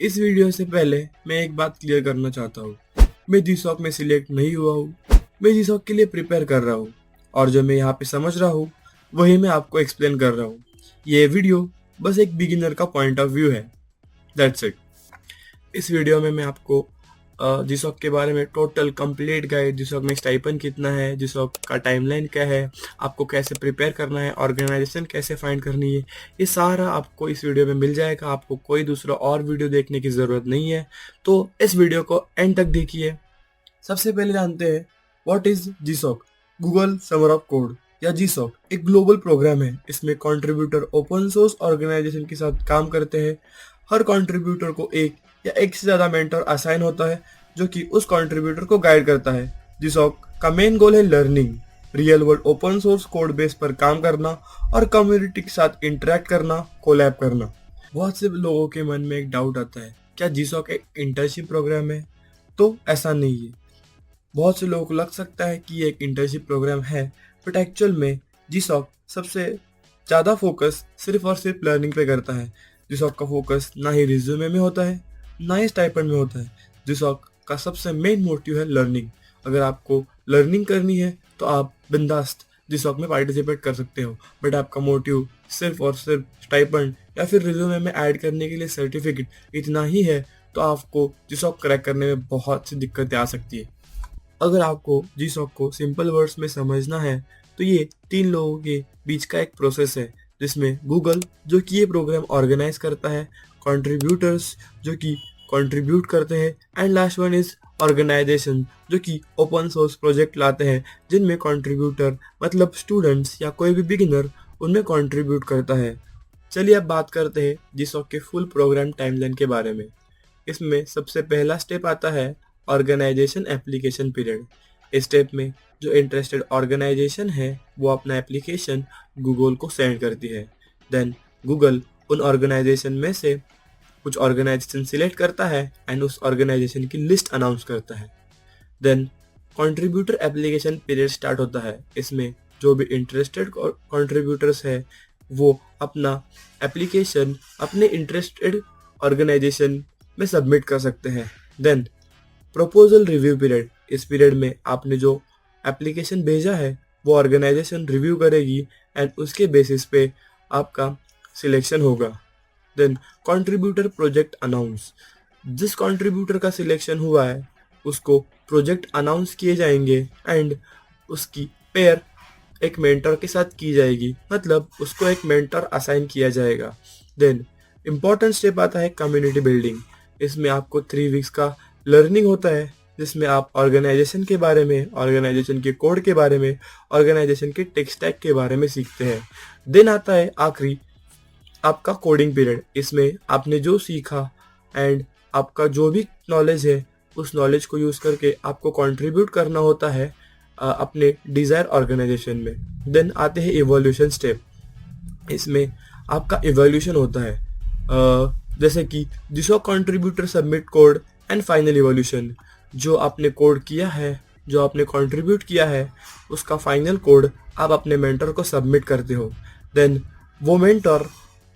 इस वीडियो से पहले मैं एक बात क्लियर करना चाहता हूँ। मैं जीसॉक में सिलेक्ट नहीं हुआ हूँ। मैं जीसॉक के लिए प्रिपेयर कर रहा हूँ और जो मैं यहाँ पे समझ रहा हूँ वही मैं आपको एक्सप्लेन कर रहा हूँ। ये वीडियो बस एक बिगिनर का पॉइंट ऑफ व्यू है। That's it. इस वीडियो में मैं आपको जीसॉक के बारे में टोटल कंप्लीट गाइड, जीसॉक में स्टाइपेंड कितना है, जीसॉक का टाइमलाइन क्या है, आपको कैसे प्रिपेयर करना है, ऑर्गेनाइजेशन कैसे फाइंड करनी है, ये सारा आपको इस वीडियो में मिल जाएगा। आपको कोई दूसरा और वीडियो देखने की ज़रूरत नहीं है। तो इस वीडियो को एंड तक देखिए। सबसे पहले जानते हैं what is GSoC. Google summer of code या जीसॉक एक ग्लोबल प्रोग्राम है। इसमें कंट्रीब्यूटर ओपन सोर्स ऑर्गेनाइजेशन के साथ काम करते हैं। हर कंट्रीब्यूटर को एक या एक से ज्यादा मेंटर असाइन होता है जो कि उस कंट्रीब्यूटर को गाइड करता है। जीसॉक का मेन गोल है learning, real world open source code base पर काम करना और कम्युनिटी के साथ इंटरेक्ट करना, कोलैब करना। बहुत से लोगों के मन में एक डाउट आता है, क्या जीसॉक एक इंटर्नशिप प्रोग्राम है? तो ऐसा नहीं है। बहुत से लोगों को लग सकता है कि ये एक इंटर्नशिप प्रोग्राम है, बट एक्चुअल में जीसॉक सबसे ज़्यादा फोकस सिर्फ और सिर्फ लर्निंग पे करता है। जीसॉक का फोकस ना ही रिज्यूमे में होता है ना ही स्टाइपेंड में होता है। जीसॉक का सबसे मेन मोटिव है लर्निंग। अगर आपको लर्निंग करनी है तो आप बिंदास्त जीसॉक में पार्टिसिपेट कर सकते हो, बट आपका मोटिव सिर्फ और सिर्फ स्टाइपेंड या फिर रिज्यूमे में ऐड करने के लिए सर्टिफिकेट इतना ही है तो आपको जीसॉक क्रैक करने में बहुत सी दिक्कतें आ सकती है। अगर आपको जीसॉक को सिंपल वर्ड्स में समझना है तो ये 3 लोगों के बीच का एक प्रोसेस है, जिसमें गूगल जो कि ये प्रोग्राम ऑर्गेनाइज करता है, कंट्रीब्यूटर्स जो कि कंट्रीब्यूट करते हैं, and last one is organisation जो कि ओपन सोर्स प्रोजेक्ट लाते हैं जिनमें कंट्रीब्यूटर मतलब स्टूडेंट्स या कोई भी बिगिनर उनमें कंट्रीब्यूट करता है। चलिए अब बात करते हैं जीसॉक के फुल प्रोग्राम टाइमलाइन के बारे में। इसमें सबसे पहला स्टेप आता है ऑर्गेनाइजेशन एप्लीकेशन पीरियड। इस स्टेप में जो इंटरेस्टेड ऑर्गेनाइजेशन है वो अपना एप्लीकेशन गूगल को सेंड करती है। देन गूगल उन ऑर्गेनाइजेशन में से कुछ ऑर्गेनाइजेशन सिलेक्ट करता है एंड उस ऑर्गेनाइजेशन की लिस्ट अनाउंस करता है। Then contributor application period start होता है। इसमें जो भी इंटरेस्टेड कंट्रीब्यूटर्स है वो अपना एप्लीकेशन अपने इंटरेस्टेड ऑर्गेनाइजेशन में सबमिट कर सकते हैं। Then proposal review period. इस पीरियड में आपने जो एप्लीकेशन भेजा है वो ऑर्गेनाइजेशन रिव्यू करेगी एंड उसके बेसिस पे आपका सिलेक्शन होगा। Then contributor project announce. जिस कंट्रीब्यूटर का सिलेक्शन हुआ है उसको प्रोजेक्ट अनाउंस किए जाएंगे एंड उसकी पेयर एक मेंटर के साथ की जाएगी, मतलब उसको एक मेंटर असाइन किया जाएगा। देन इम्पोर्टेंट स्टेप आता है कम्युनिटी बिल्डिंग। इसमें आपको 3 वीक्स का लर्निंग होता है जिसमें आप ऑर्गेनाइजेशन के बारे में, ऑर्गेनाइजेशन के कोड के बारे में, ऑर्गेनाइजेशन के टेक स्टैक के बारे में सीखते हैं। देन आता है आखिरी आपका कोडिंग पीरियड। इसमें आपने जो सीखा एंड आपका जो भी नॉलेज है उस नॉलेज को यूज़ करके आपको कंट्रीब्यूट करना होता है अपने डिज़ायर ऑर्गेनाइजेशन में। देन आते हैं इवोल्यूशन स्टेप। इसमें आपका इवोल्यूशन होता है जैसे कि जिसको contributor submit code and final evolution. जो आपने कोड किया है, जो आपने कंट्रीब्यूट किया है, उसका फाइनल कोड आप अपने मेंटर को सबमिट करते हो। देन वो मेंटर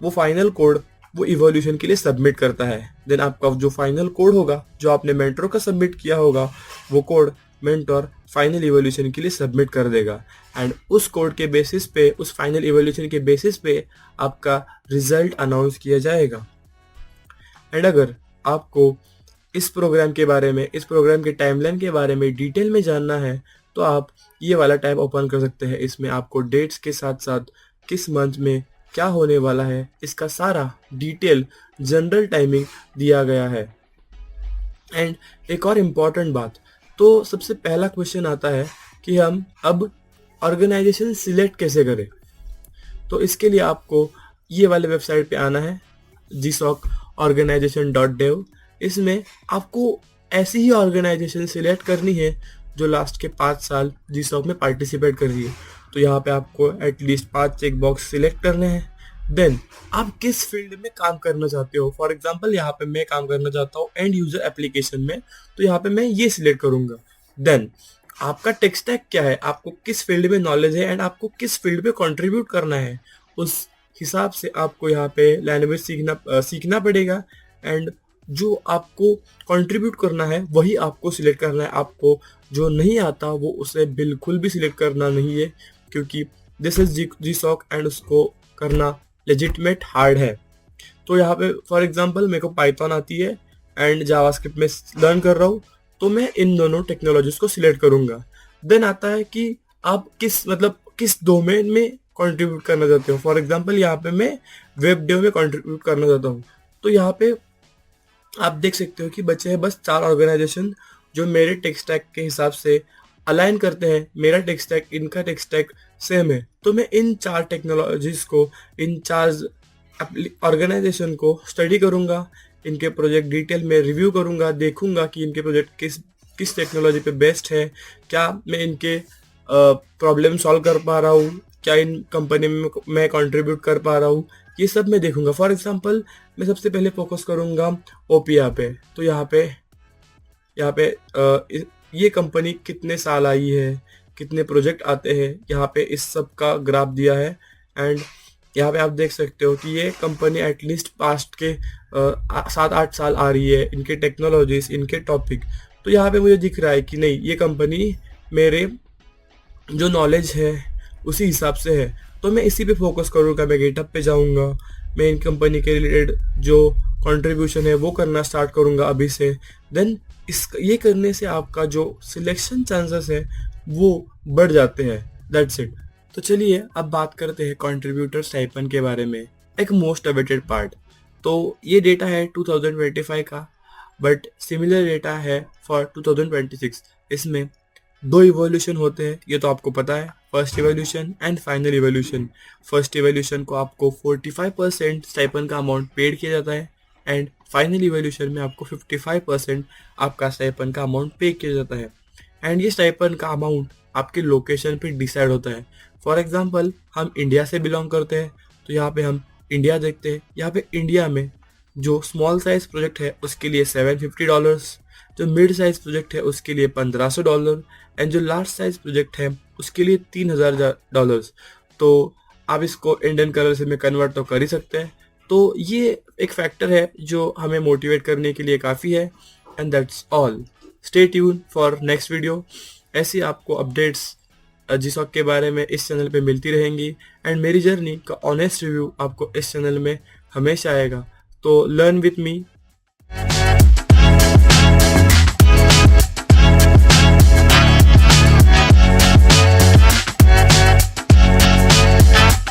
वो फाइनल कोड वो इवोल्यूशन के लिए सबमिट करता है। देन आपका जो फाइनल कोड होगा जो आपने मेंटर को सबमिट किया होगा वो कोड मेंटर फाइनल इवोल्यूशन के लिए सबमिट कर देगा एंड उस कोड के बेसिस पे, उस फाइनल इवोल्यूशन के बेसिस पे आपका रिजल्ट अनाउंस किया जाएगा। एंड अगर आपको इस प्रोग्राम के बारे में, इस प्रोग्राम के टाइमलाइन के बारे में डिटेल में जानना है तो आप ये वाला टैब ओपन कर सकते हैं। इसमें आपको डेट्स के साथ साथ किस मंथ में क्या होने वाला है इसका सारा डिटेल जनरल टाइमिंग दिया गया है। एंड एक और इम्पॉर्टेंट बात, तो सबसे पहला क्वेश्चन आता है कि हम अब ऑर्गेनाइजेशन सिलेक्ट कैसे करें। तो इसके लिए आपको ये वाले वेबसाइट पे आना है gsocorganization.dev। इसमें आपको ऐसी ही ऑर्गेनाइजेशन सिलेक्ट करनी है जो लास्ट के 5 साल जीसॉक में पार्टिसिपेट कर रही है। तो यहाँ पे आपको एटलीस्ट 5 चेक बॉक्स सिलेक्ट करने हैं। देन आप किस फील्ड में काम करना चाहते हो। फॉर एग्जांपल यहाँ पे मैं काम करना चाहता हूँ एंड यूजर एप्लीकेशन में, तो यहाँ पे मैं ये सिलेक्ट करूंगा। देन आपका टेक स्टैक क्या है, आपको किस फील्ड में नॉलेज है एंड आपको किस फील्ड में कंट्रीब्यूट करना है, उस हिसाब से आपको यहाँ पे लैंग्वेज सीखना पड़ेगा एंड जो आपको कंट्रीब्यूट करना है वही आपको सिलेक्ट करना है, आपको जो नहीं आता वो उसे बिल्कुल भी सिलेक्ट करना नहीं है, क्योंकि this is G SoC and उसको करना लेजिटमेट हार्ड है। तो यहाँ पे फॉर एग्जांपल मेरे को पाइथन आती है एंड जावास्क्रिप्ट में लर्न कर रहा हूँ, तो मैं इन दोनों टेक्नोलॉजीज को सिलेक्ट करूंगा। देन आता है कि आप किस डोमेन में कंट्रीब्यूट करना चाहते हो। फॉर एग्जांपल यहाँ पे मैं वेब डेव में कंट्रीब्यूट करना चाहता हूँ, तो यहाँ पे आप देख सकते हो कि बचे हैं बस 4 ऑर्गेनाइजेशन जो मेरे टेक स्टैक के हिसाब से अलाइन करते हैं। मेरा टेक स्टैक, इनका टेक स्टैक सेम है, तो मैं इन 4 टेक्नोलॉजीज को, इन 4 ऑर्गेनाइजेशन को स्टडी करूंगा, इनके प्रोजेक्ट डिटेल में रिव्यू करूंगा, देखूंगा कि इनके प्रोजेक्ट किस किस टेक्नोलॉजी पे बेस्ट है, क्या मैं इनके प्रॉब्लम सॉल्व कर पा रहा हूँ, क्या इन कंपनी में मैं कंट्रीब्यूट कर पा रहा हूँ, ये सब मैं देखूंगा। फॉर एग्जांपल मैं सबसे पहले फोकस करूंगा ओपिया पे। तो यहाँ पे ये कंपनी कितने साल आई है, कितने प्रोजेक्ट आते हैं, यहाँ पे इस सब का ग्राफ दिया है। एंड यहाँ पे आप देख सकते हो कि ये कंपनी एटलीस्ट पास्ट के 7-8 साल आ रही है, इनके टेक्नोलॉजीज, इनके टॉपिक। तो यहाँ पे मुझे दिख रहा है कि नहीं, ये कंपनी मेरे जो नॉलेज है उसी हिसाब से है, तो मैं इसी पे फोकस करूँगा। मैं गेटअप पे जाऊँगा, मैं इन कंपनी के रिलेटेड जो कंट्रीब्यूशन है वो करना स्टार्ट करूँगा अभी से। देन ये करने से आपका जो सिलेक्शन चांसेस है वो बढ़ जाते हैं। That's it. तो चलिए अब बात करते हैं कंट्रीब्यूटर स्टाइपेंड के बारे में, एक मोस्ट अवेटेड पार्ट। तो ये डेटा है 2025 का, बट सिमिलर डेटा है फॉर 2026। इसमें 2 इवोल्यूशन होते हैं, ये तो आपको पता है, first evolution and final evolution. First evolution को आपको 45% स्टाइपेंड का अमाउंट पेड किया जाता है, एंड फाइनल इवोल्यूशन में आपको 55% आपका स्टाइपेंड का अमाउंट पे किया जाता है। एंड ये स्टाइपेंड का अमाउंट आपके लोकेशन पे डिसाइड होता है। फॉर एग्जांपल हम इंडिया से बिलोंग करते हैं, तो यहाँ पे हम इंडिया देखते हैं। यहाँ पे इंडिया में जो स्मॉल साइज प्रोजेक्ट है उसके लिए $750, जो मिड साइज प्रोजेक्ट है उसके लिए $1500, एंड जो लार्ज साइज प्रोजेक्ट है उसके लिए $3000। तो आप इसको इंडियन करेंसी में कन्वर्ट तो कर ही सकते हैं। तो ये एक फैक्टर है जो हमें मोटिवेट करने के लिए काफ़ी है। And that's all. Stay tune for next video. ऐसी आपको अपडेट्स जीसॉक के बारे में इस चैनल पे मिलती रहेंगी, एंड मेरी जर्नी का ऑनेस्ट रिव्यू आपको इस चैनल में हमेशा आएगा। तो लर्न विथ मी।